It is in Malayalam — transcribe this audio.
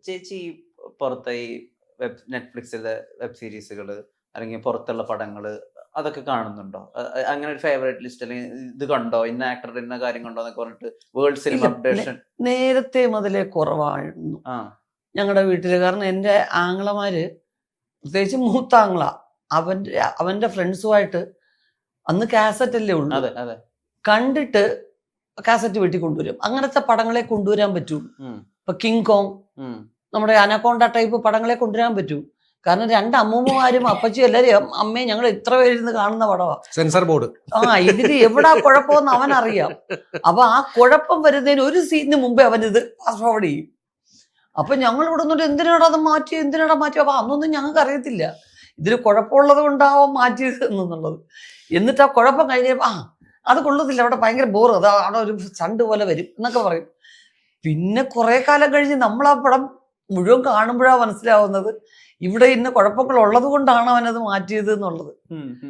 ചേച്ചി പുറത്തെ ഈ നെറ്റ്ഫ്ലിക്സിലെ വെബ് സീരീസുകള് അല്ലെങ്കിൽ പുറത്തുള്ള പടങ്ങള് അതൊക്കെ കാണുന്നുണ്ടോ? അങ്ങനെ ഒരു ഫേവറേറ്റ് ലിസ്റ്റ് അല്ലെങ്കിൽ ഇത് കണ്ടോ, ഇന്ന ആക്ടറുടെ ഇന്ന കാര്യം കണ്ടോ എന്നൊക്കെ പറഞ്ഞിട്ട് വേൾഡ് സിനിമ അപ്ഡേഷൻ നേരത്തെ മുതലേ കുറവായിരുന്നു ഞങ്ങളുടെ വീട്ടില്. കാരണം എൻ്റെ ആങ്ങളമാര്, പ്രത്യേകിച്ച് മൂത്ത ആങ്ങള, അവന്റെ ഫ്രണ്ട്സുമായിട്ട് അന്ന് കാസറ്റ് അല്ലേ ഉള്ളൂ, അതെ അതെ, കണ്ടിട്ട് കാസറ്റ് വീട്ടിൽ കൊണ്ടുവരും. അങ്ങനത്തെ പടങ്ങളെ കൊണ്ടുവരാൻ പറ്റൂ. ഇപ്പൊ കിങ് കോങ്, നമ്മുടെ അനക്കോണ്ട ടൈപ്പ് പടങ്ങളെ കൊണ്ടുവരാൻ പറ്റൂ. കാരണം രണ്ട് അമ്മൂമ്മമാരും അപ്പച്ചിയും എല്ലാരും അമ്മയും ഞങ്ങൾ ഇത്ര പേരിരുന്ന് കാണുന്ന പടമാണ്. Censor board. ഇതില് എവിടാ കുഴപ്പമെന്ന് അവനറിയാം. അപ്പൊ ആ കുഴപ്പം വരുന്നതിന് ഒരു സീനിന് മുമ്പേ അവനിത് ഫാസ്റ്റ് ഫോർവേഡ് ചെയ്യും. അപ്പൊ ഞങ്ങൾ ഇവിടെ നിന്നിട്ട് എന്തിനാടാ മാറ്റി. അപ്പൊ അന്നൊന്നും ഞങ്ങൾക്ക് അറിയത്തില്ല ഇതിൽ കുഴപ്പമുള്ളത് കൊണ്ടാവാൻ മാറ്റിയത് എന്നുള്ളത്. എന്നിട്ട് ആ കുഴപ്പം കഴിഞ്ഞപ്പോ അത് കൊള്ളത്തില്ല, അവിടെ ഭയങ്കര ബോറ്, അത് അവിടെ ഒരു സണ്ട് പോലെ വരും എന്നൊക്കെ പറയും. പിന്നെ കുറെ കാലം കഴിഞ്ഞ് നമ്മൾ ആ പടം മുഴുവൻ കാണുമ്പോഴാണ് മനസ്സിലാവുന്നത് ഇവിടെ ഇന്ന കുഴപ്പങ്ങൾ ഉള്ളത് കൊണ്ടാണ് അവനത് മാറ്റിയത് എന്നുള്ളത്.